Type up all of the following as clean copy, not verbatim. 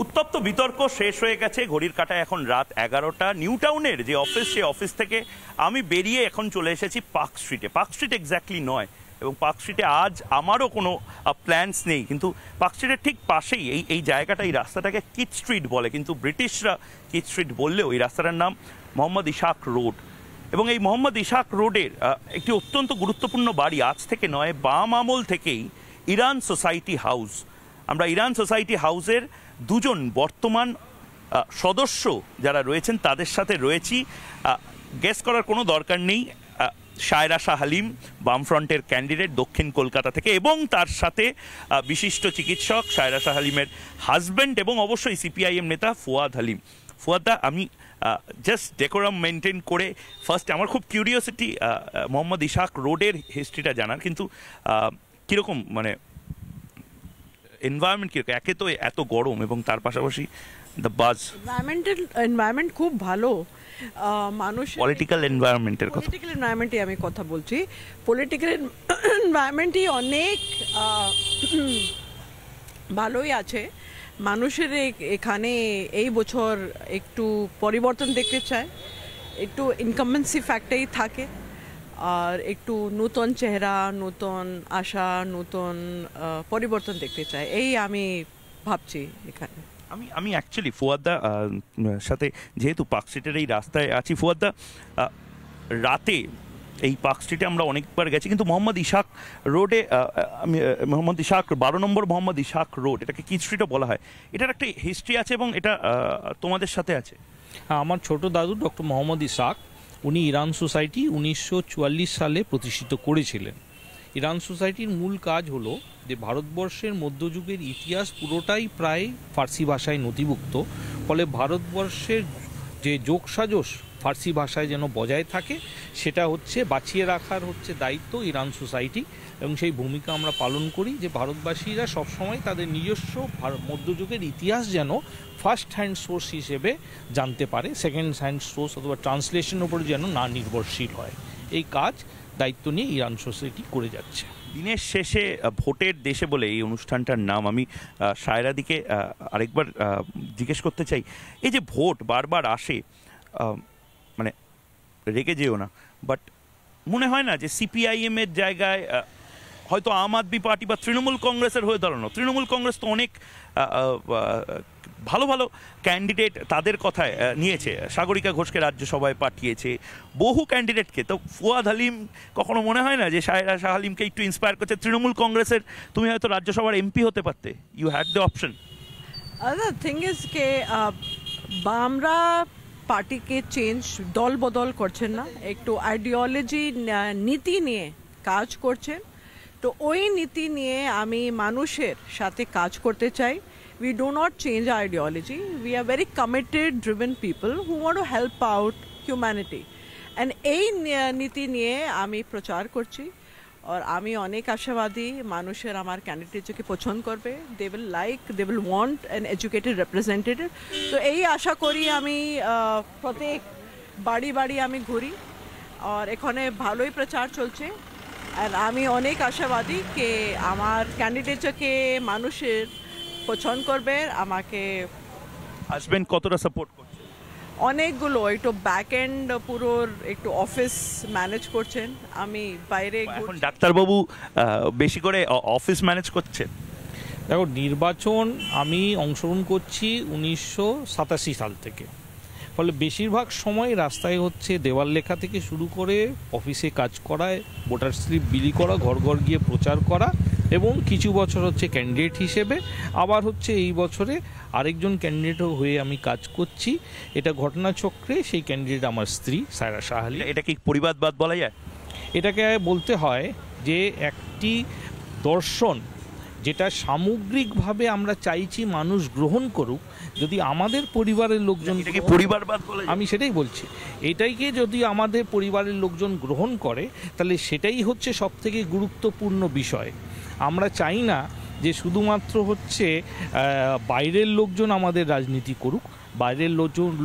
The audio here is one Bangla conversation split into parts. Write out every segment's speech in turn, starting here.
উত্তপ্ত বিতর্ক শেষ হয়ে গেছে, ঘড়ির কাঁটায় এখন রাত 11টা। নিউ টাউনের যে অফিস, সেই অফিস থেকে আমি বেরিয়ে এখন চলে এসেছি পার্ক স্ট্রিটে। পার্ক স্ট্রিট এক্স্যাক্টলি নয়, এবং পার্ক স্ট্রিটে আজ আমারও কোনো প্ল্যান্স নেই, কিন্তু পার্ক স্ট্রিটের ঠিক পাশেই এই জায়গাটা, এই রাস্তাটাকে কিট স্ট্রিট বলে, কিন্তু ব্রিটিশরা কিট স্ট্রিট বললেও এই রাস্তাটার নাম মোহাম্মদ ইশাক রোড। এবং এই মোহাম্মদ ইশাক রোডের একটি অত্যন্ত গুরুত্বপূর্ণ বাড়ি, আজ থেকে নয়, বাম আমল থেকেই ইরান সোসাইটি হাউস। আমরা ইরান সোসাইটি হাউসের দুজন বর্তমান সদস্য যারা রয়েছেন তাদের সাথে রয়েছি। গেস করার কোনো দরকার নেই, শায়রা শাহ হালিম বামফ্রন্টের ক্যান্ডিডেট দক্ষিণ কলকাতা থেকে, এবং তার সাথে বিশিষ্ট চিকিৎসক শায়রা শাহ হালিমের হাজব্যান্ড এবং অবশ্যই সিপিআইএম নেতা ফুয়াদ হালিম। ফুয়াদা, আমি জাস্ট ডেকোরাম মেনটেন করে ফার্স্ট, আমার খুব কিউরিওসিটি মোহাম্মদ ইশাক রোডের হিস্ট্রিটা জানার, কিন্তু কীরকম মানে এনভায়রনমেন্ট কীরকম? একে তো এত গরম এবং তার পাশাপাশি দ্য বাজ। এনভায়রনমেন্ট খুব ভালো। মানুষ পলিটিক্যাল এনভায়রনমেন্টের কথা, পলিটিক্যাল এনভায়রনমেন্টে আমি কথা বলছি। পলিটিক্যাল এনভায়রনমেন্টই অনেক ভালোই আছে। মানুষের এখানে এই বছর একটু পরিবর্তন দেখতে চায়, একটু ইনকামেন্সি ফ্যাক্টরই থাকে, আর একটু নতুন চেহারা, নতুন আশা, নতুন পরিবর্তন দেখতে চাই, এই আমি ভাবছি এখানে। আমি অ্যাকচুয়ালি ফুয়াদা সাথে যেহেতু পার্ক স্ট্রিটের এই রাস্তায় আছি, ফুয়াদা রাতে এই পার্ক স্ট্রিটে আমরা অনেকবার গেছি, কিন্তু মোহাম্মদ ইশাক রোডে আমি মোহাম্মদ ইশাক 12 নম্বর মোহাম্মদ ইশাক রোড, এটাকে কি স্ট্রিটও বলা হয়, এটার একটা হিস্ট্রি আছে এবং এটা তোমাদের সাথে আছে। হ্যাঁ, আমার ছোট দাদু ডক্টর মোহাম্মদ ইশাক, উনি ইরান সোসাইটি 1944 সালে প্রতিষ্ঠিত করেছিলেন। ইরান সোসাইটির মূল কাজ হলো যে ভারতবর্ষের মধ্যযুগের ইতিহাস পুরোটাই প্রায় ফার্সি ভাষায় নথিভুক্ত, ফলে ভারতবর্ষের যে যোগসাজশ ফার্সি ভাষায় যেন বজায় থাকে, সেটা হচ্ছে বাঁচিয়ে রাখার হচ্ছে দায়িত্ব ইরান সোসাইটি, এবং সেই ভূমিকা আমরা পালন করি যে ভারতবাসীরা সবসময় তাদের নিজস্ব মধ্যযুগের ইতিহাস যেন ফার্স্ট হ্যান্ড সোর্স হিসেবে জানতে পারে, সেকেন্ড হ্যান্ড সোর্স অথবা ট্রান্সলেশনের উপর যেন না নির্ভরশীল হয়। এই কাজ দায়িত্ব নিয়ে ইরান সোসাইটি করে যাচ্ছে। দিনের শেষে ভোটের দেশে বলে এই অনুষ্ঠানটার নাম, আমি শায়রাদিকে আরেকবার জিজ্ঞেস করতে চাই, এই যে ভোট বারবার আসে, মানে রেগে যেও না, বাট মনে হয় না যে সিপিআইএম এর জায়গায় হয়তো আম আদমি পার্টি বা তৃণমূল কংগ্রেসের হয়ে দাঁড়ানো? তৃণমূল কংগ্রেস তো অনেক ভালো ভালো ক্যান্ডিডেট তাদের কথায় নিয়েছে, সাগরিকা ঘোষকে রাজ্যসভায় পাঠিয়েছে, বহু ক্যান্ডিডেটকে। তো ফুয়াদ হালিম কখনো মনে হয় না যে শায়রা শাহ হালিমকে একটু ইন্সপায়ার করছে? তৃণমূল কংগ্রেসের তুমি হয়তো রাজ্যসভার এমপি হতে পারতে, you had the option. Thing is কে বামরা পার্টিকে চেঞ্জ, দল বদল করছেন না, একটু আইডিওলজি নীতি নিয়ে কাজ করছেন। তো ওই নীতি নিয়ে আমি মানুষের সাথে কাজ করতে চাই। We do not change our ideology. We are very committed, driven people who want to help out humanity. And এই নীতি নিয়ে আমি প্রচার করছি, আর আমি অনেক আশাবাদী মানুষের আমার ক্যান্ডিডেটকে পছন্দ করবে। they will want an educated representative. তো এই আশা করি আমি প্রত্যেক বাড়ি বাড়ি আমি ঘুরি, আর এখানে ভালোই প্রচার চলছে। আর আমি অনেক আশাবাদী কে আমার ক্যান্ডিডেটকে মানুষের পছন্দ করবে, আমাকে হাজবেন্ড কতটা সাপোর্ট করছে? অনেকগুলো, একটু ব্যাক এন্ড পুরো একটু অফিস ম্যানেজ করছেন, আমি বাইরে। এখন ডাক্তারবাবু বেশি করে অফিস ম্যানেজ করছে। দেখো, নির্বাচন আমি অংশগ্রহণ করছি 1987 সাল থেকে, ফলে বেশিরভাগ সময় রাস্তায় হচ্ছে দেওয়াল লেখা থেকে শুরু করে অফিসে কাজ করায়, ভোটার স্লিপ বিলি করা, ঘর ঘর গিয়ে প্রচার করা, এবং কিছু বছর হচ্ছে ক্যান্ডিডেট হিসেবে, আবার হচ্ছে এই বছরে আরেকজন ক্যান্ডিডেটও হয়ে আমি কাজ করছি। এটা ঘটনাচক্রে সেই ক্যান্ডিডেট আমার স্ত্রী শায়রা শাহ হালিম। এটা কি পরিবারবাদ বলা যায়? এটাকে বলতে হয় যে একটি দর্শন যেটা সামগ্রিকভাবে আমরা চাইছি মানুষ গ্রহণ করুক, যদি আমাদের পরিবারের লোকজন, পরিবারবাদ বলে, আমি সেটাই বলছি, এটাইকে যদি আমাদের পরিবারের লোকজন গ্রহণ করে, তাহলে সেটাই হচ্ছে সবথেকে গুরুত্বপূর্ণ বিষয়। আমরা চাই না যে শুধুমাত্র হচ্ছে বাইরের লোকজন আমাদের রাজনীতি করুক, বাইরের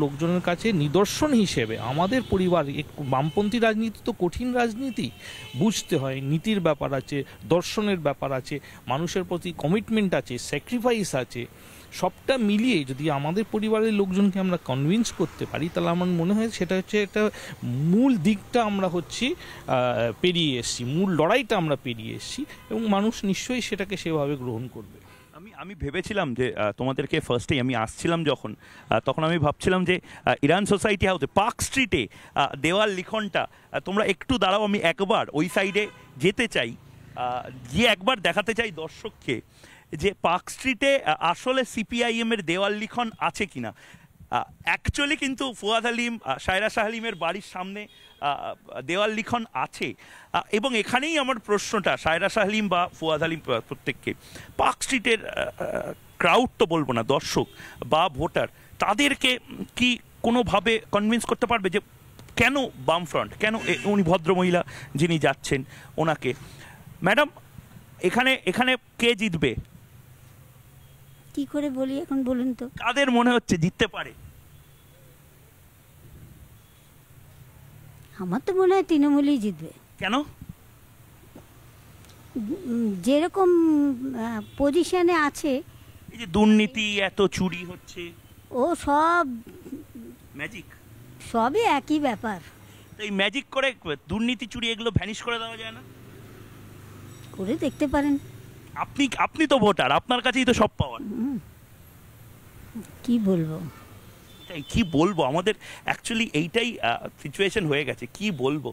লোকজনের কাছে নিদর্শন হিসেবে আমাদের পরিবার। বামপন্থী রাজনীতি তো কঠিন রাজনীতি, বুঝতে হয়, নীতির ব্যাপার আছে, দর্শনের ব্যাপার আছে, মানুষের প্রতি কমিটমেন্ট আছে, স্যাক্রিফাইস আছে। সবটা মিলিয়ে যদি আমাদের পরিবারের লোকজনকে আমরা কনভিন্স করতে পারি, তাহলে আমার মনে হয় সেটা হচ্ছে একটা মূল দিকটা আমরা পেরিয়ে এসেছি, মূল লড়াইটা আমরা পেরিয়ে এসেছি, এবং মানুষ নিশ্চয়ই সেটাকে সেভাবে গ্রহণ করবে। আমি ভেবেছিলাম যে তোমাদেরকে ফার্স্টেই আমি আসছিলাম যখন, তখন আমি ভাবছিলাম যে ইরান সোসাইটি হাউসে পার্ক স্ট্রিটে দেওয়াল লিখনটা, তোমরা একটু দাঁড়াও, আমি একবার ওই সাইডে যেতে চাই, গিয়ে একবার দেখাতে চাই দর্শককে যে পার্ক স্ট্রিটে আসলে সিপিআইএম এর দেওয়াল লিখন আছে কিনা। অ্যাকচুয়ালি কিন্তু ফুয়াদ হালিম, সায়রা শাহ হালিমের বাড়ির সামনে দেওয়াল লিখন আছে, এবং এখানেই আমার প্রশ্নটা সায়রা শাহ হালিম বা ফুয়াদ হালিম প্রত্যেককে, পার্ক স্ট্রিটের ক্রাউড তো বলবো না, দর্শক বা ভোটার, তাদেরকে কি কোনোভাবে কনভিন্স করতে পারবে যে কেন বামফ্রন্ট, কেন উনি ভদ্রমহিলা যিনি যাচ্ছেন ওনাকে, ম্যাডাম এখানে এখানে কে জিতবে? কি করে বলি এখন, বলুন তো। কাদের মনে হচ্ছে জিততে পারে? আমার তো মনে হয় তৃণমূলই জিতবে। কেন? যেরকম পজিশনে আছে, এই যে দুর্নীতি, এত চুরি হচ্ছে, ও সব ম্যাজিক, সবই একই ব্যাপার। এই ম্যাজিক করে দুর্নীতি চুরি এগুলো ভ্যানিশ করে দেওয়া যায় না? করে দেখতে পারেন। আপনি তো ভোটার, আপনার কাছেই তো সব পাওয়ার। কি বলবো, কি বলবো, আমাদের অ্যাকচুয়ালি এইটাই সিচুয়েশন হয়ে গেছে, কি বলবো।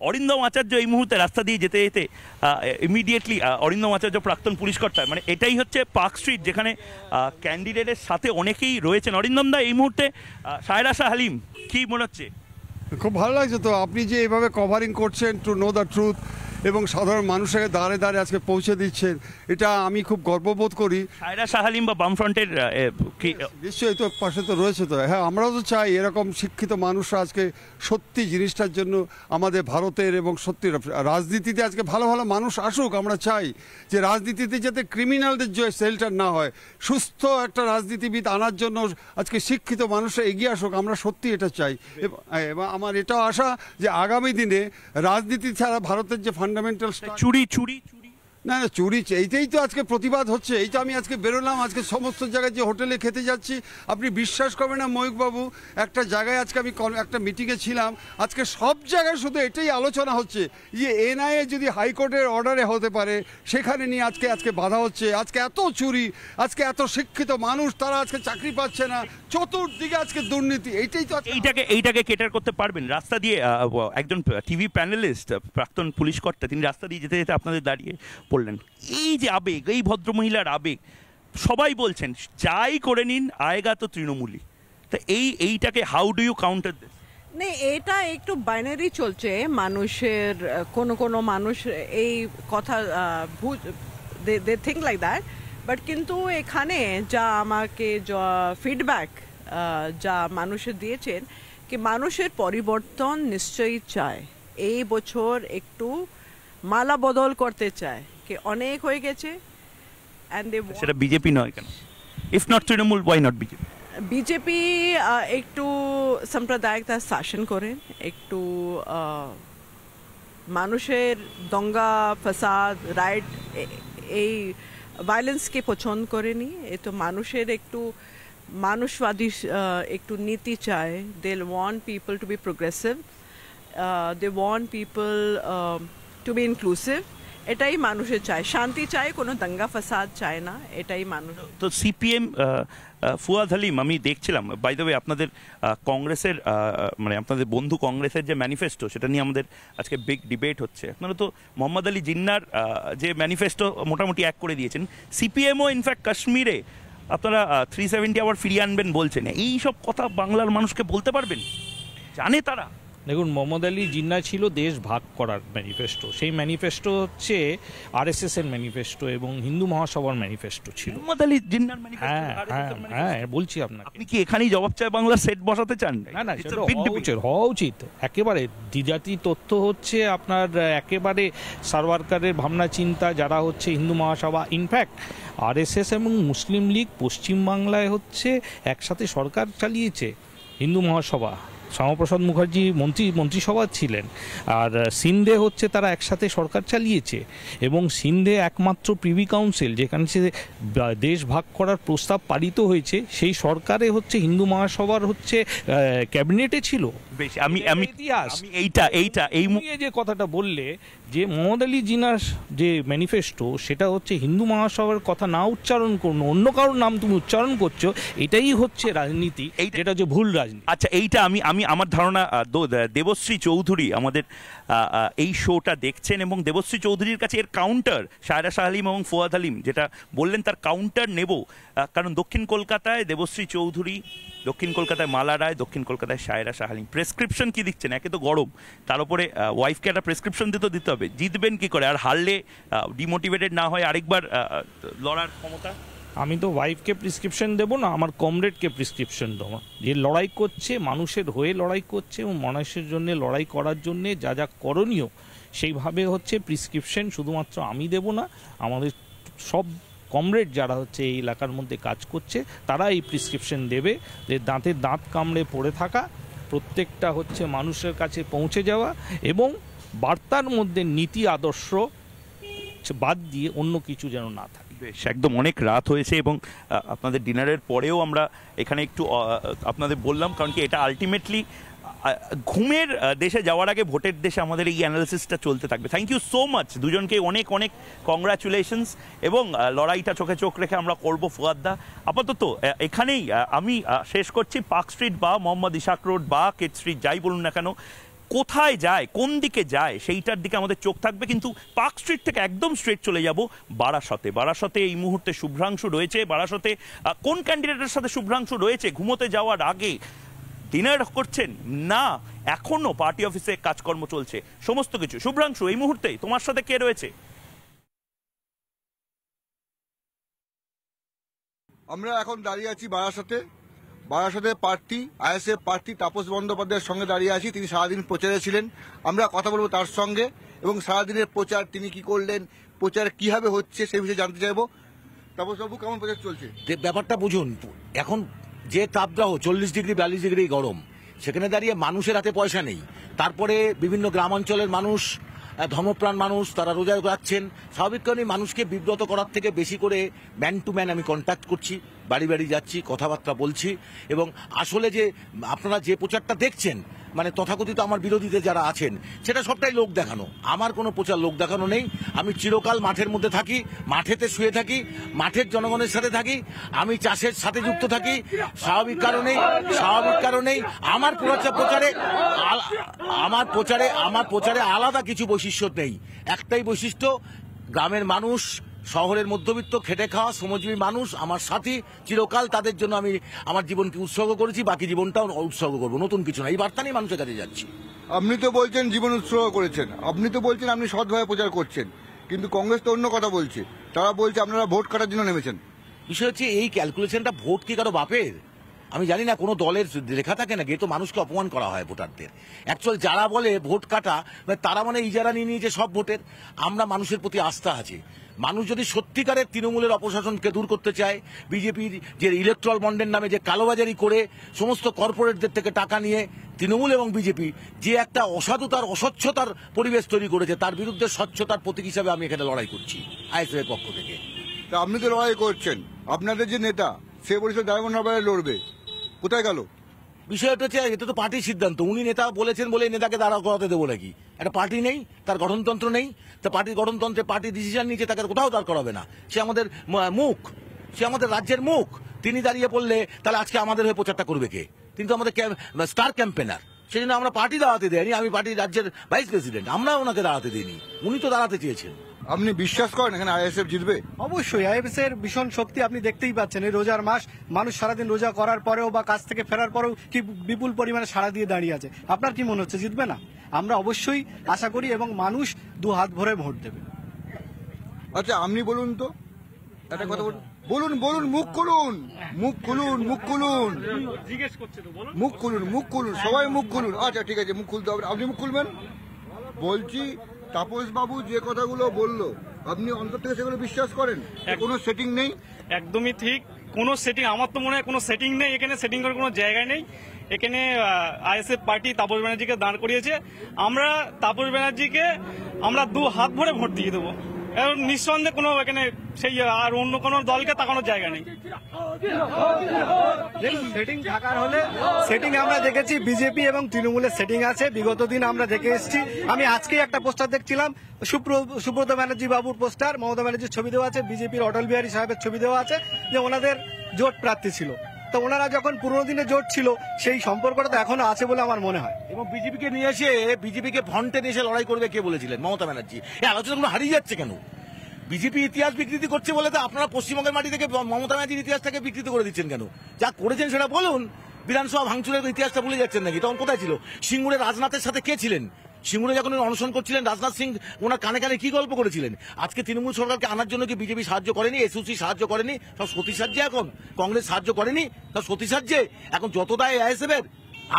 অরিন্দম আচার্য এই মুহূর্তে রাস্তা দিয়ে যেতে যেতে ইমিডিয়েটলি অরিন্দম আচার্য প্রাক্তন পুলিশ কর্তা, মানে এটাই হচ্ছে পার্ক স্ট্রিট, যেখানে ক্যান্ডিডেটের সাথে অনেকেই রয়েছেন। অরিন্দম দা, এই মুহূর্তে সায়রা শাহ হালিম, কি মনে হচ্ছে? খুব ভালো লাগছে তো আপনি যে এইভাবে কভারিং করছেন টু নো দ্য ট্রুথ, এবং সাধারণ মানুষের দাঁড়ে দাঁড়ে আজকে পৌঁছে দিচ্ছেন, এটা আমি খুব গর্ববোধ করি। সায়রা শাহ হালিম বা বামফ্রন্টের নিশ্চয়ই তো পাশে তো রয়েছে তো, হ্যাঁ আমরাও তো চাই এরকম শিক্ষিত মানুষরা আজকে সত্যি জিনিসটার জন্য আমাদের ভারতের, এবং সত্যি রাজনীতিতে আজকে ভালো ভালো মানুষ আসুক। আমরা চাই যে রাজনীতিতে যাতে ক্রিমিনালদের যে সেলটার না হয়, সুস্থ একটা রাজনীতিবিদ আনার জন্য আজকে শিক্ষিত মানুষরা এগিয়ে আসুক, আমরা সত্যি এটা চাই। এবং আমার এটাও আশা যে আগামী দিনে রাজনীতি ছাড়া ভারতের যে ফান্ডামেন্টাল চুরি চুরি না না চুরি, এইটাই তো আজকে প্রতিবাদ হচ্ছে। এই তো আমি আজকে বেরোলাম, আজকে সমস্ত জায়গায় যে হোটেলে খেতে যাচ্ছি, আপনি বিশ্বাস করবেন না ময়ূকবাবু, একটা জায়গায় আজকে আমি একটা মিটিংয়ে ছিলাম, আজকে সব জায়গায় শুধু এটাই আলোচনা হচ্ছে যে এনআইএ যদি হাইকোর্টের অর্ডারে হতে পারে, সেখানে নিয়ে আজকে বাধা হচ্ছে। আজকে এত চুরি, আজকে এত শিক্ষিত মানুষ, তারা আজকে চাকরি পাচ্ছে না, চতুর্দিকে আজকে দুর্নীতি, এইটাই তো। এইটাকে কেটার করতে পারবেন? রাস্তা দিয়ে একজন টিভি প্যানেলিস্ট, প্রাক্তন পুলিশ কর্তা, তিনি রাস্তা দিয়ে যেতে যেতে আপনাদের দাঁড়িয়ে পড়লেন, এই যে আবেগ, এই ভদ্রমহিলার আবেগ, সবাই বলছেন যাই করে নিন, আয়েগা তো তৃণমূলী, তা এইটাকে how do you counter this? না, এটা একটু বাইনারি চলছে মানুষের, কোনো মানুষ এই কথা they think like that, but কিন্তু এখানে যা আমাকে যা ফিডব্যাক যা মানুষের দিয়েছেন, কি মানুষের পরিবর্তন নিশ্চয়ই চায়, এই বছর একটু মালা বদল করতে চায়, কি অনেক হয়ে গেছে। সেটা বিজেপি নয় কেন? If not Trinamool, why not BJP? BJP একটু সাম্প্রদায়িকতা শাসন করেন, একটু মানুষের দঙ্গা ফাসাদ রাইট এই ভায়োলেন্সকে পছন্দ করেনি। এ তো মানুষের একটু মানুষবাদী একটু নীতি চায়। They want people to be progressive, they want people to be inclusive, এটাই মানুষের চায়, শান্তি চায়, কোনো দাঙ্গা ফাসাদ চায় না, এটাই মানুষ। তো সিপিএম, ফুয়াদ হালিম, আমি দেখছিলাম বাই দ্য ওয়ে আপনাদের কংগ্রেসের মানে আপনাদের বন্ধু কংগ্রেসের যে ম্যানিফেস্টো, সেটা নিয়ে আমাদের আজকে বিগ ডিবেট হচ্ছে। আপনারা তো মোহাম্মদ আলী জিন্নার যে ম্যানিফেস্টো মোটামুটি এক করে দিয়েছেন, সিপিএমও ইনফ্যাক্ট কাশ্মীরে আপনারা 370 আবার ফিরিয়ে আনবেন বলছেন। এই সব কথা বাংলার মানুষকে বলতে পারবেন? জানে তারা? দেখুন, মোহাম্মদ আলী জিন্না ছিল দেশ ভাগ করার ম্যানিফেস্টো, সেই ম্যানিফেস্টো হচ্ছে আরএসএস এর ম্যানিফেস্টো এবং হিন্দু মহাসভার ম্যানিফেস্টো ছিল। মোহাম্মদ আলী জিন্নার ম্যানিফেস্টো? হ্যাঁ বলছি আপনাকে। আপনি কি এখানেই জবাব চায় বাংলার সেট বসাতে চান? না, হওয়া উচিত একেবারে। দ্বিজাতি তথ্য হচ্ছে আপনার একেবারে সারওয়ারকারের ভাবনা চিন্তা, যারা হচ্ছে হিন্দু মহাসভা, ইনফ্যাক্ট আরএসএস এবং মুসলিম লীগ পশ্চিমবাংলায় হচ্ছে একসাথে সরকার চালিয়েছে, হিন্দু মহাসভা শ্যামাপ্রসাদ মুখার্জি মন্ত্রিসভা ছিলেন, আর সিন্ধে হচ্ছে তারা একসাথে সরকার চালিয়েছে, এবং সিন্ধে একমাত্র প্রিভি কাউন্সিল যেখানে দেশ ভাগ করার প্রস্তাব পারিত হয়েছে, সেই সরকারে হচ্ছে হিন্দু মহাসভার হচ্ছে ক্যাবিনেটে ছিল। বেশ, আমি ইতিহাস এই যে কথাটা বললে যে মোহাম্মদ আলী জিনার যে ম্যানিফেস্টো, সেটা হচ্ছে হিন্দু মহাসভার কথা না উচ্চারণ করুন, অন্য কারোর নাম তুমি উচ্চারণ করছো, এটাই হচ্ছে রাজনীতি, যেটা হচ্ছে ভুল রাজনীতি। আচ্ছা, এইটা আমি আমার ধারণা দেবশ্রী চৌধুরী আমাদের এই শোটা দেখছেন, এবং দেবশ্রী চৌধুরীর কাছে এর কাউন্টার সায়রা শাহ আলীম এবং ফুয়াদ আলিম যেটা বললেন তার কাউন্টার নেব, কারণ দক্ষিণ কলকাতায় দেবশ্রী চৌধুরী, দক্ষিণ কলকাতায় মালা রায়, দক্ষিণ কলকাতায় সায়রা শাহ আলীম। প্রেসক্রিপশন কি দিচ্ছেন? একে তো গরম, তার উপরে ওয়াইফকে একটা প্রেসক্রিপশন দিতে হবে, জিতবেন কি করে? আর হারলে ডিমোটিভেটেড না হয় আরেকবার লড়ার ক্ষমতা। আমি তো ওয়াইফকে প্রেসক্রিপশন দেবো না, আমার কমরেডকে প্রেসক্রিপশন দেবো, যে লড়াই করছে, মানুষের হয়ে লড়াই করছে, এবং মানুষের জন্য লড়াই করার জন্য যা যা করণীয় সেইভাবে হচ্ছে প্রেসক্রিপশন শুধুমাত্র আমি দেব না, আমাদের সব কমরেড যারা হচ্ছে এই এলাকার মধ্যে কাজ করছে তারা এই প্রেসক্রিপশন দেবে, যে দাঁতে দাঁত কামড়ে পড়ে থাকা, প্রত্যেকটা হচ্ছে মানুষের কাছে পৌঁছে যাওয়া, এবং বার্তার মধ্যে নীতি আদর্শ বাদ দিয়ে অন্য কিছু যেন না থাকে। বেশ, একদম অনেক রাত হয়েছে, এবং আপনাদের ডিনারের পরেও আমরা এখানে একটু আপনাদের বললাম, কারণ কি এটা আলটিমেটলি ঘুমের দেশে যাওয়ার আগে ভোটের দেশে আমাদের এই অ্যানালিসিসটা চলতে থাকবে। থ্যাংক ইউ সো মাচ দুজনকে, অনেক অনেক কংগ্রাচুলেশনস, এবং লড়াইটা চোখে চোখ রেখে আমরা করবো। ফুয়াদ্দা, আপাতত এখানেই আমি শেষ করছি। পার্ক স্ট্রিট বা মোহাম্মদ ইশাক রোড বা কেট স্ট্রিট যাই বলুন না কেন, কোথায় যায়, কোন দিকে যায়, সেইটার দিকে আমাদের চোখ থাকবে। কিন্তু পার্ক স্ট্রিট থেকে একদম স্ট্রেট চলে যাব বারাসতে এই মুহূর্তে শুভ্রাংশু রয়েছে। বারাসতে কোন ক্যান্ডিডেটের সাথে শুভ্রাংশু রয়েছে ঘুমোতে যাওয়ার আগে? ডিনার করছেন না, এখনো পার্টি অফিসে কাজকর্ম চলছে, সমস্ত কিছু। শুভ্রাংশু, এই মুহূর্তে তোমার সাথে কে রয়েছে? আমরা এখন দাঁড়িয়ে আছি বারাসতে প্রার্থী আইএসএফ প্রার্থী তাপস বন্দ্যোপাধ্যায়ের সঙ্গে দাঁড়িয়ে আছি। তিনি সারাদিন প্রচারে ছিলেন, আমরা কথা বলবো তার সঙ্গে, এবং সারাদিনের প্রচার তিনি কি করলেন, প্রচার কিভাবে হচ্ছে সেই বিষয়ে জানতে চাইবো। তাপসবাবু, কেমন প্রচার চলছে? ব্যাপারটা বুঝুন, এখন যে তাপদাহ 40 ডিগ্রি 42 ডিগ্রি গরম, সেখানে দাঁড়িয়ে মানুষের হাতে পয়সা নেই, তারপরে বিভিন্ন গ্রামাঞ্চলের মানুষ, ধর্মপ্রাণ মানুষ, তারা রোজা রাখছেন, স্বাভাবিক কারণে মানুষকে বিব্রত করার থেকে বেশি করে ম্যান টু ম্যান আমি কন্ট্যাক্ট করছি, বাড়ি বাড়ি যাচ্ছি, কথাবার্তা বলছি, এবং আসলে যে আপনারা যে প্রচারটা দেখছেন, মানে তথাকথিত আমার বিরোধীদের যারা আছেন, সেটা সবটাই লোক দেখানো। আমার কোনো প্রচার লোক দেখানো নেই। আমি চিরকাল মাঠের মধ্যে থাকি, মাঠেতে শুয়ে থাকি, মাঠের জনগণের সাথে থাকি, আমি চাষের সাথে যুক্ত থাকি। স্বাভাবিক কারণেই আমার প্রচারে আলাদা কিছু বৈশিষ্ট্য নেই। একটাই বৈশিষ্ট্য, গ্রামের মানুষ, শহরের মধ্যবিত্ত খেটে খাওয়া শ্রমজীবী মানুষ আমার সাথী, চিরকাল তাদের জন্য আমি আমার জীবনকে উৎসর্গ করেছি, বাকি জীবনটাও উৎসর্গ করবো, নতুন কিছু না। এই বার্তা নিয়ে মানুষের কাছে যাচ্ছি। আপনি তো বলছেন জীবন উৎসর্গ করেছেন, আপনি তো বলছেন আপনি সৎভাবে প্রচার করছেন, কিন্তু কংগ্রেস তো অন্য কথা বলছে, তারা বলছে আপনারা ভোট কাটার জন্য নেমেছেন। বিষয় হচ্ছে এই ক্যালকুলেশনটা, ভোট কি কারো বাপের? আমি জানি না, কোনো দলের লেখা থাকে নাকি, তো মানুষকে অপমান করা হয় ভোটারদের। অ্যাকচুয়াল যারা বলে ভোট কাটা, তারা মানে ইজারা নিয়ে নিয়েছে সব ভোটের। আমরা মানুষের প্রতি আস্থা আছে। মানুষ যদি সত্যিকারের তৃণমূলের অপশাসনকে দূর করতে চায়, বিজেপির যে ইলেকট্রাল বন্ডের নামে যে কালোবাজারি করে সমস্ত কর্পোরেটদের থেকে টাকা নিয়ে তৃণমূল এবং বিজেপি যে একটা অসাধুতার, অস্বচ্ছতার পরিবেশ তৈরি করেছে, তার বিরুদ্ধে স্বচ্ছতার প্রতীক হিসাবে আমি এখানে লড়াই করছি আইএসএফের পক্ষ থেকে। তা আপনি তো লড়াই করছেন, আপনাদের যে নেতা সে বলেছিল ডায়মন্ড লড়বে, কোথায় গেল? বিষয়টা হচ্ছে, এটা তো পার্টির সিদ্ধান্ত। উনি নেতা বলেছেন বলে নেতাকে দাঁড়া করাতে দেবো নাকি? একটা পার্টি নেই, তার গঠনতন্ত্র নেই, তা পার্টির গঠনতন্ত্রে পার্টি ডিসিশন নিয়েছে, তাকে কোথাও দাঁড় করাবে না। সে আমাদের মুখ, সে আমাদের রাজ্যের মুখ। তিনি দাঁড়িয়ে পড়লে তাহলে আজকে আমাদের হয়ে প্রচারটা করবে কে? কিন্তু আমাদের স্টার ক্যাম্পেনার, সেই জন্য আমরা পার্টি দাঁড়াতে দেয়নি। আমি পার্টির রাজ্যের ভাইস প্রেসিডেন্ট, আমরা ওনাকে দাঁড়াতে দিইনি, উনি তো দাঁড়াতে চেয়েছেন। আপনি বিশ্বাস করেন এখানে আইএসএফ জিতবে? অবশ্যই আইএসএফ এর ভীষণ শক্তি আপনি দেখতেই পাচ্ছেন। এই রোজার মাস, মানুষ সারাদিন রোজা করার পরেও বা কাজ থেকে ফেরার পরেও কি বিপুল পরিমাণে সাড়া দিয়ে দাঁড়িয়ে আছে। আপনার কি মনে হচ্ছে জিতবে না? আমরা অবশ্যই আশা করি, এবং মানুষ দু হাত ভরে ভোট দেবে। আচ্ছা, আপনি বলুন তো একটা কথা, বলুন, মুখ খুলুন, সবাই মুখ খুলুন। আচ্ছা ঠিক আছে, মুখ খুলতে হবে, আপনি মুখ খুলবেন। বলছি তাপস বাবু যে কথাগুলো বললো, আপনি অন্তর থেকে সেগুলো বিশ্বাস করেন? কোনো সেটিং নেই? একদমই ঠিক। কোনো সেটিং, আমার তো মনে হয় কোনো সেটিং নেই এখানে, সেটিং করার কোনো জায়গায় নেই এখানে। আইএসএফ পার্টি তাপস ব্যানার্জিকে দাঁড় করিয়েছে, আমরা তাপস ব্যানার্জিকে আমরা 2 হাত ভরে ভোট দিয়ে দেবো। এখন নিঃসন্দেহে কোনো এখানে সেই আর অন্য কোনো দলকে তাকানোর জায়গা নেই। সেটিং থাকার হলে সেটিং আমরা দেখেছি বিজেপি এবং তৃণমূলের সেটিং আছে, বিগত দিন আমরা দেখে এসেছি। আমি আজকে একটা পোস্টার দেখছিলাম, সুব্রত ব্যানার্জি বাবুর পোস্টার, মমতা ব্যানার্জির ছবি দেওয়া আছে, বিজেপির অটল বিহারী সাহেবের ছবি দেওয়া আছে, যে ওনাদের জোট প্রার্থী ছিল। তো ওনারা যখন পুরোনো দিনে জোট ছিল সেই সম্পর্কটা তো এখনো আছে বলে আমার মনে হয়। এবং বিজেপিকে নিয়ে এসে বিজেপিকে ফ্রন্টে নিয়ে এসে লড়াই করবে কে বলেছিলেন? মমতা ব্যানার্জি। এই আলোচনাগুলো হারিয়ে যাচ্ছে কেন? বিজেপি ইতিহাস বিকৃতি করছে বলে তো আপনারা পশ্চিমবঙ্গের মাটি থেকে মমতা ব্যানার্জির ইতিহাসটাকে বিকৃত করে দিচ্ছেন কেন? যা করেছেন সেটা বলুন। বিধানসভা ভাঙচুরের ইতিহাসটা ভুলে যাচ্ছেন নাকি? তখন কোথায় ছিল? সিঙ্গুরে রাজনাথের সাথে কে ছিলেন? সিঙ্গুরে যখন অনশন করছিলেন রাজনাথ সিং ওনার কানে কানে কি গল্প করেছিলেন? আজকে তৃণমূল সরকারকে আনার জন্য কি বিজেপি সাহায্য করেনি? এসইউসি সাহায্য করেনি? সব সতী সাহায্যে এখন কংগ্রেস সাহায্য করেনি? সব সতী সাহায্যে এখন যত দায় আইএসএফ এর।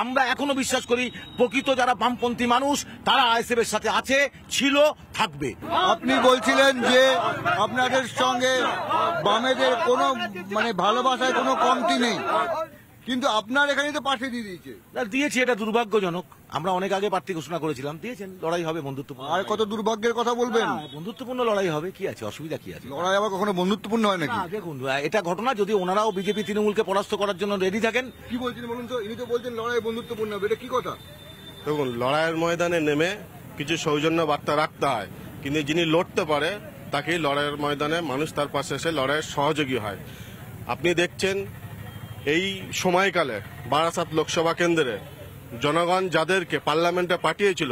আমরা এখনো বিশ্বাস করি প্রকৃত যারা বামপন্থী মানুষ তারা আইএসএফ এর সাথে আছে, ছিল, থাকবে। আপনি বলছিলেন যে আপনাদের সঙ্গে বামেদের কোনো মানে ভালোবাসায় কোনো কমতি নেই, কিন্তু আপনার এখানে তো প্রার্থী দিয়ে দিয়েছে। দিয়েছি, এটা দুর্ভাগ্যজনক। আমরা অনেক আগে প্রার্থী ঘোষণা করেছিলাম, দিয়েছেন। লড়াই হবে বন্ধুত্বপূর্ণ। আর কত দুর্ভাগ্যের কথা বলবেন? বন্ধুত্বপূর্ণ লড়াই হবে, কি আছে, অসুবিধা কি আছে? লড়াই আবার কখনো বন্ধুত্বপূর্ণ হয় নাকি? দেখুন, এটা ঘটনা যদি ওনারাও বিজেপি তৃণমূলকে পরাস্ত করার জন্য রেডি থাকেন। কি বলছেন বলুন তো? ইনি তো বলছেন লড়াই বন্ধুত্বপূর্ণ হবে, এটা কি কথা? দেখুন, লড়াইয়ের ময়দানে নেমে কিছু সৌজন্য বার্তা রাখতে হয়, কিন্তু যিনি লড়তে পারে তাকেই লড়াইয়ের ময়দানে মানুষ তার পাশে এসে লড়াইয়ের সহযোগী হয়। আপনি দেখছেন এই সময়কালে বারাসাত লোকসভা কেন্দ্রে জনগণ যাদেরকে পার্লামেন্টে পাঠিয়েছিল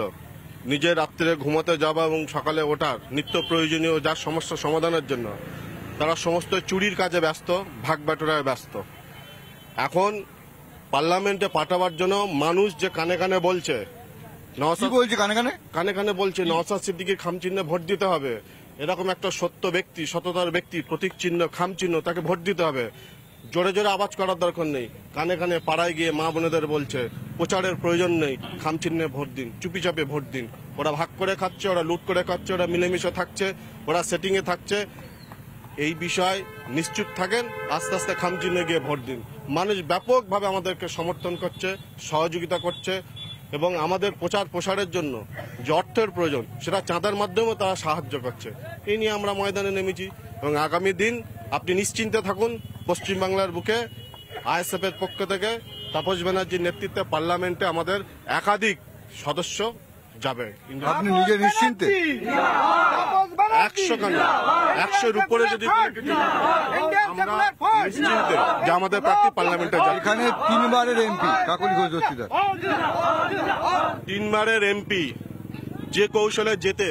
নিজের রাত্রে ঘুমোতে যাওয়া এবং সকালে ওঠার নিত্য প্রয়োজনীয় যার সমস্যা সমাধানের জন্য, তারা সমস্ত চুরির কাজে ব্যস্ত, ভাগ বাটোয়ারায় ব্যস্ত। এখন পার্লামেন্টে পাঠাবার জন্য মানুষ যে কানে কানে বলছে, কানে কানে বলছে নওশাদ সিদ্দিকীর খামচিহ্নে ভোট দিতে হবে, এরকম একটা সত্য ব্যক্তি, সততার ব্যক্তি, প্রতীক চিহ্ন, খামচিহ্ন, তাকে ভোট দিতে হবে। জোরে জোরে আওয়াজ করার দরকার নেই, কানে কানে পাড়ায় গিয়ে মা বোনেদের বলছে প্রচারের প্রয়োজন নেই, খামচিহ্নে ভোট দিন, চুপি চাপে ভোট দিন। ওরা ভাগ করে খাচ্ছে, ওরা লুট করে খাচ্ছে, ওরা মিলেমিশে থাকছে, ওরা সেটিং এ থাকছে। এই বিষয় নিশ্চিত থাকেন, আস্তে আস্তে খামচিহ্নে গিয়ে ভোট দিন। মানুষ ব্যাপকভাবে আমাদেরকে সমর্থন করছে, সহযোগিতা করছে, এবং আমাদের প্রচার প্রসারের জন্য যে অর্থের প্রয়োজন সেটা চাঁদার মাধ্যমেও তারা সাহায্য করছে। এই নিয়ে আমরা ময়দানে নেমেছি এবং আগামী দিন আপনি নিশ্চিন্তে থাকুন, পশ্চিমবাংলার বুকে আইএসএফ এর পক্ষ থেকে তাপস ব্যানার্জির নেতৃত্বে পার্লামেন্টে আমাদের একাধিক সদস্য যাবে। আপনি নিজে নিশ্চিন্তে? 100 কেন, 100-এর উপরে যদি আমরা নিশ্চিন্তে যে আমাদের প্রার্থী পার্লামেন্টে যাবে। এখানে 3 বারের এমপি কাকলি ঘোষ দস্তিদার, 3 বারের এমপি যে কৌশলে যেতে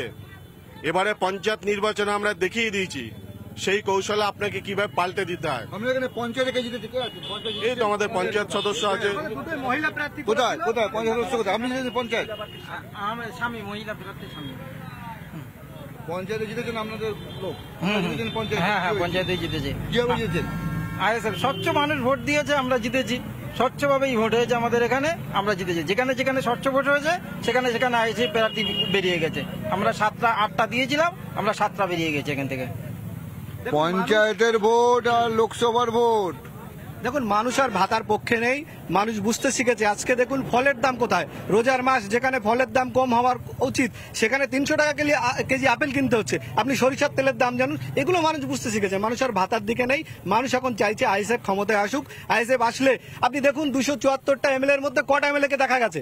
এবারে পঞ্চায়েত নির্বাচনে আমরা দেখিয়ে দিয়েছি, সেই কৌশলে আপনাকে কিভাবে পাল্টে দিতে হয়। আমরা এখানে পঞ্চায়েতে কে জিতেছি? এই তো আমাদের পঞ্চায়েত সদস্য আছে। মহিলা প্রার্থী কোথায়? কোথায় পঞ্চায়েত সদস্য কোথায়? আপনি জিতেছেন পঞ্চায়েত? স্বামী মহিলা প্রার্থী স্বামী পঞ্চায়েতে জিতেছেন আপনাদের লোক? পঞ্চায়েত? হ্যাঁ হ্যাঁ, পঞ্চায়েতে জিতেছে। কিভাবে জিতেছেন? আইএসএফ স্বচ্ছ মানুষ ভোট দিয়েছে, আমরা জিতেছি। স্বচ্ছভাবেই ভোট হয়েছে আমাদের এখানে, আমরা জিতেছি। যেখানে যেখানে স্বচ্ছ ভোট হয়েছে সেখানে সেখানে আইএসএফ প্রার্থী বেরিয়ে গেছে। আমরা 7টা 8টা দিয়েছিলাম, আমরা 7টা বেরিয়ে গেছি এখান থেকে। পঞ্চায়েতের ভোট আর লোকসভার ভোট, দেখুন মানুষ আর ভাতার পক্ষে নেই, মানুষ বুঝতে শিখেছে। আজকে দেখুন ফলের দাম কোথায়, রোজার মাস যেখানে ফলের দাম কম হওয়ার উচিত সেখানে 300 টাকা কেজি আপেল কিনতে হচ্ছে। আপনি সরিষার তেলের দাম জানুন, এগুলো মানুষ বুঝতে শিখেছে। মানুষ আর ভাতার দিকে নেই, মানুষ এখন চাইছে আইএসএফ ক্ষমতায় আসুক। আইএসএফ আসলে আপনি দেখুন 274টা এমএলএ এর মধ্যে কটা এমএলএ কে দেখা গেছে?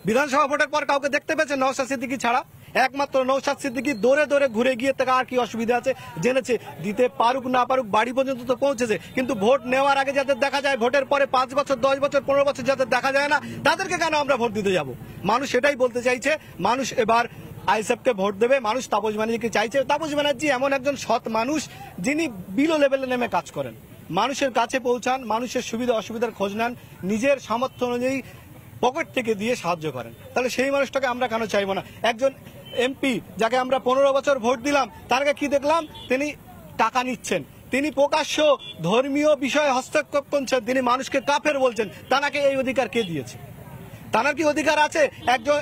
বিধানসভা ভোটের পর কাউকে দেখতে পেয়েছে নওশাদ সিদ্দিকী ছাড়া? একমাত্র নওশাদ সিদ্দিকী দৌড়ে দৌড়ে ঘুরে গিয়ে থেকে আর কি অসুবিধা আছে জেনেছে, দিতে পারুক না পারুক বাড়ি পর্যন্ত তো পৌঁছেছে। কিন্তু ভোট নেওয়ার আগে যাদের দেখা যায়, ভোটের পরে 5 বছর 10 বছর 15 বছর যাদের দেখা যায় না, তাদেরকে কেন আমরা ভোট দিতে যাব? মানুষ সেটাই বলতে চাইছে। মানুষ এবার আইএসএফকে ভোট দেবে। মানুষ তাপস ব্যানার্জিকে চাইছে। তাপস ব্যানার্জি এমন একজন সৎ মানুষ যিনি বিলো লেভেলে নেমে কাজ করেন, মানুষের কাছে পৌঁছান, মানুষের সুবিধা অসুবিধার খোঁজ নেন, নিজের সামর্থ্য অনুযায়ী পকেট থেকে দিয়ে সাহায্য করেন। তাহলে সেই মানুষটাকে আমরা কেন চাইবো না? একজন এমপি যাকে আমরা 15 বছর ভোট দিলাম, তার কি দেখলাম? তিনি টাকা নিচ্ছেন, তিনি প্রকাশ্য ধর্মীয় বিষয়ে হস্তক্ষেপ করছেন, তিনি মানুষকে কাফের বলছেন। তাকে এই অধিকার কে দিয়েছে? তার কি অধিকার আছে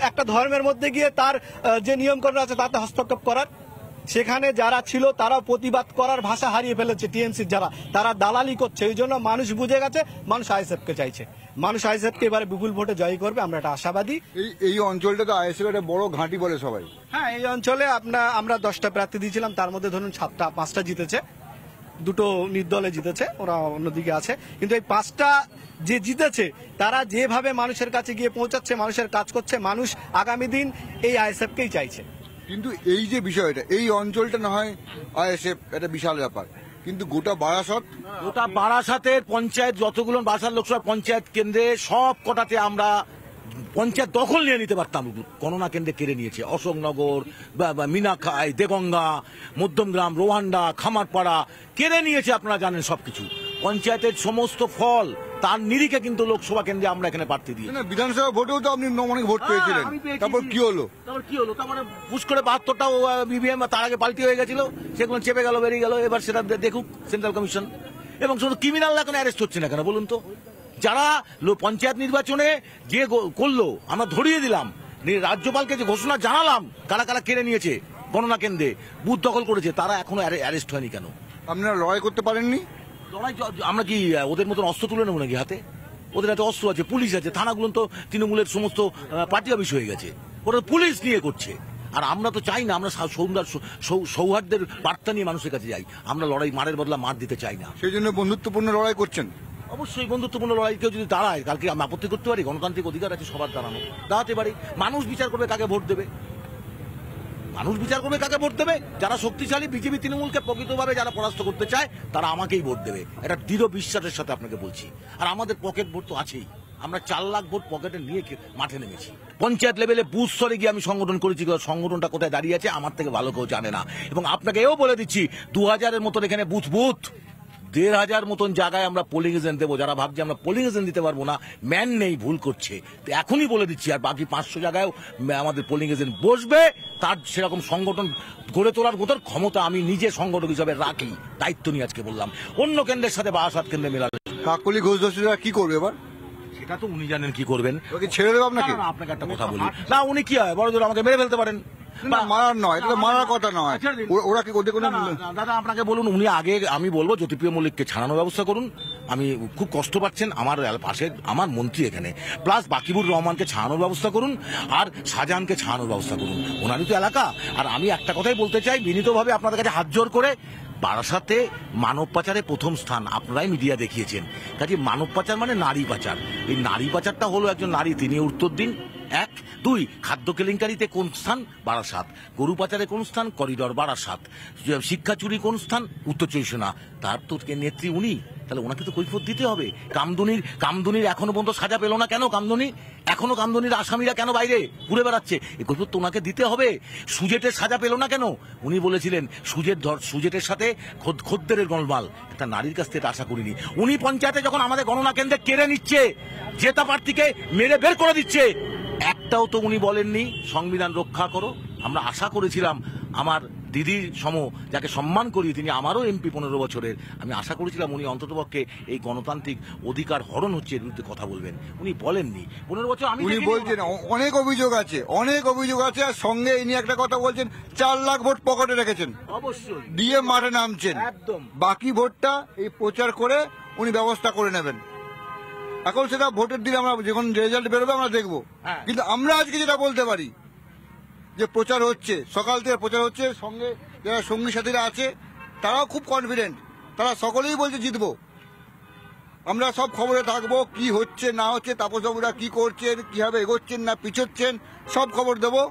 একটা ধর্মের মধ্যে গিয়ে তার যে নিয়মকানুন আছে তাতে হস্তক্ষেপ করার? সেখানে যারা ছিল তারা প্রতিবাদ করার ভাষা হারিয়ে ফেলেছে। টিএমসি যারা, তারা দালালি করছে। এই জন্য মানুষ বুঝে গেছে, মানুষ আইএসএফকে চাইছে। মানুষ আইএসএফকে এবারে বিপুল ভোটে জয় করবে, আমরা এটা আশাবাদী। এই অঞ্চলটা তো আইএসএফ একটা বড় ঘাঁটি বলে সবাই। হ্যাঁ, এই অঞ্চলে আমরা 10টা প্রার্থী দিয়েছিলাম, তার মধ্যে ধরুন 5টা জিতেছে, 2টো নির্দলে জিতেছে, ওরা অন্যদিকে আছে। কিন্তু এই 5টা যে জিতেছে তারা যেভাবে মানুষের কাছে গিয়ে পৌঁছাচ্ছে, মানুষের কাজ করছে, মানুষ আগামী দিন এই আইএসএফকেই চাইছে। কিন্তু এই যে বিষয়টা, এই অঞ্চলটা না হয় আইএসএফ একটা বিশাল ব্যাপার, কিন্তু গোটা বারাসাতের পঞ্চায়েত যতগুলো বারাসাত লোকসভা পঞ্চায়েত কেন্দ্রে সব কটাতে আমরা পঞ্চায়েত দখল নিয়ে নিতে পারতাম। গণনা কেন্দ্রে কেড়ে নিয়েছে। অশোকনগর, মিনাখাই, দেগঙ্গা, মধ্যমগ্রাম, রোহান্ডা, খামারপাড়া কেড়ে নিয়েছে। আপনারা জানেন সবকিছু। পঞ্চায়েতের সমস্ত ফল তার নিরিখে কিন্তু লোকসভা কেন্দ্রে আমরা এখানে প্রার্থী দিই। বিধানসভা ভোটেও তো আপনি অনেক ভোট পেয়েছিলেন, তারপর কি হলো? তারপরে পুশ করে 72টাও বিভিএম তার আগে পাল্টি হয়ে গেছিল, সেগুলো চেপে গেল, বেরিয়ে গেল। এবার সেটা দেখুক সেন্ট্রাল কমিশন। এবং শুধু ক্রিমিনাল এখন অ্যারেস্ট হচ্ছে না কেন বলুন তো? যারা পঞ্চায়েত নির্বাচনে যে করলো আমরা ধরিয়ে দিলাম, রাজ্যপালকে যে ঘোষণা জানালাম কারা কারা কেড়ে নিয়েছে গণনা কেন্দ্রে, বুথ দখল করেছে, তারা এখনো অ্যারেস্ট হয়নি কেন? আপনারা লড়াই করতে পারেননি? লড়াই আমরা কি ওদের মতন অস্ত্র তুলে নেবো নাকি হাতে? ওদের হাতে অস্ত্র আছে, পুলিশ আছে, থানাগুলো তো তৃণমূলের সমস্ত পার্টি অফিস হয়ে গেছে, ওরা পুলিশ নিয়ে করছে। আর আমরা তো চাই না, আমরা সৌহার্দ্যের বার্তা নিয়ে মানুষের কাছে যাই। আমরা লড়াই মারের বদলা মার দিতে চাই না। সেই জন্য বন্ধুত্বপূর্ণ লড়াই করছেন। অবশ্যই বন্ধুত্বপূর্ণ লড়াই কেউ যদি দাঁড়ায়, কালকে আমি আপত্তি করতে পারি? গণতান্ত্রিক অধিকার আছে সবার দাঁড়ানো, দাঁড়াতে পারি। মানুষ বিচার করবে কাকে ভোট দেবে, মানুষ বিচার করবে কাকে ভোট দেবে। যারা শক্তিশালী বিজেপি তৃণমূলকে প্রকৃতভাবে যারা পরাস্ত করতে চায় তারা আমাকেই ভোট দেবে, এটা দৃঢ় বিশ্বাসের সাথে আপনাকে বলছি। আর আমাদের পকেট ভোট তো আছেই, আমরা 4 লাখ ভোট পকেটে নিয়ে মাঠে নেমেছি। পঞ্চায়েত লেভেলে বুথ স্তরে গিয়ে আমি সংগঠন করেছি, সংগঠনটা কোথায় দাঁড়িয়ে আছে আমার থেকে ভালো কেউ জানে না। এবং আপনাকে এও বলে দিচ্ছি, 2000-এর মতন এখানে বুথ 1,500 মতন জায়গায় আমরা পোলিং এজেন্ট দেবো। যারা ভাবছে আমরা পোলিং এজেন্ট দিতে পারবো না, ম্যান নেই, ভুল করছে। তো এখনই বলে দিচ্ছি, আর বাকি 500 জায়গায়ও আমাদের পোলিং এজেন্ট বসবে। তার সেরকম সংগঠন গড়ে তোলার মতো ক্ষমতা আমি নিজে সংগঠক হিসাবে রাখি, দায়িত্ব নিয়ে আজকে বললাম। অন্য কেন্দ্রের সাথে 62 কেন্দ্রে মেলাবে। কাকলি ঘোষ দস্যুরা কি করবে এবার? সেটা তো উনি জানেন কি করবেন। ছেড়ে দেবো আপনাকে? আপনাকে একটা কথা বলি না, উনি কি হয় বড় জোর আমাকে মেরে ফেলতে পারেন। মারার নয়, এটা মারার কথা নয়। ওরা কি করতে? দাদা আপনাকে বলুন, উনি আগে, আমি বলবো জ্যোতিপ্রিয় মল্লিককে ছাড়ানোর ব্যবস্থা করুন। আমি খুব কষ্ট পাচ্ছেন, আমার পাশে আমার মন্ত্রী এখানে, প্লাস বাকিবুর রহমানকে ছাড়ানোর ব্যবস্থা করুন, আর শাহজাহানকে ছাড়ানোর ব্যবস্থা করুন। ওনারই তো এলাকা। আর আমি একটা কথাই বলতে চাই বিনীতভাবে আপনাদের কাছে হাত জোর করে, বারাসাতে মানব পাচারে প্রথম স্থান আপনারাই মিডিয়া দেখিয়েছেন। কাজে মানব পাচার মানে নারী পাচার। এই নারী পাচারটা হলো একজন নারী, তিনি উত্তর দিন। 1, 2 খাদ্য কেলেঙ্কারিতে কোন স্থান? বারাসাত। গরু পাচারে কোন স্থান? করিডর বারাসাত। শিক্ষা চুরি কোন স্থান? উত্তর 24 পরগনা। তার তো নেত্রী উনি, তাহলে ওনাকে তো কৈফিয়ত দিতে হবে। কামদুনির এখনো পর্যন্ত সাজা পেল না কেন? এখনো কামদুনির আসামিরা কেন বাইরে ঘুরে বেড়াচ্ছে? এই কৈফিয়ত তো ওনাকে দিতে হবে। সুজেটের সাজা পেল না কেন? উনি বলেছিলেন সুজেটের সাথে খদ্দেরের গোলমাল, একটা নারীর কাছ থেকে আশা করিনি। উনি পঞ্চায়েতে যখন আমাদের গণনা কেন্দ্রে কেড়ে নিচ্ছে, জেতা প্রার্থীকে মেরে বের করে দিচ্ছে, একটাও তো উনি বলেননি সংবিধান রক্ষা করো। আমরা আশা করেছিলাম আমার দিদির সম, যাকে সম্মান করি, তিনি আমারও এমপি 15 বছরের, আমি আশা করেছিলাম উনি অন্ততপক্ষে এই গণতান্ত্রিক অধিকার হরণ হচ্ছে এর বিরুদ্ধে কথা বলবেন। উনি বলেননি। 15 বছর উনি বলছেন অনেক অভিযোগ আছে, আর সঙ্গে ইনি একটা কথা বলছেন, 4 লাখ ভোট পকেটে রেখেছেন, অবশ্যই দিয়ে মাঠে নামছেন। একদম বাকি ভোটটা এই প্রচার করে উনি ব্যবস্থা করে নেবেন। এখন সেটা ভোটের দিন আমরা যখন রেজাল্ট বেরোবে আমরা দেখবো। কিন্তু আমরা আজকে যেটা বলতে পারি যে প্রচার হচ্ছে, সকাল থেকে প্রচার হচ্ছে, সঙ্গে যারা সঙ্গী সাথীরা আছে তারাও খুব কনফিডেন্ট, তারা সকলেই বলছে জিতবো। আমরা সব খবরে থাকবো, কি হচ্ছে না হচ্ছে, তাপসবাবুরা কি করছেন, কিভাবে এগোচ্ছেন না পিছোচ্ছেন, সব খবর দেবো।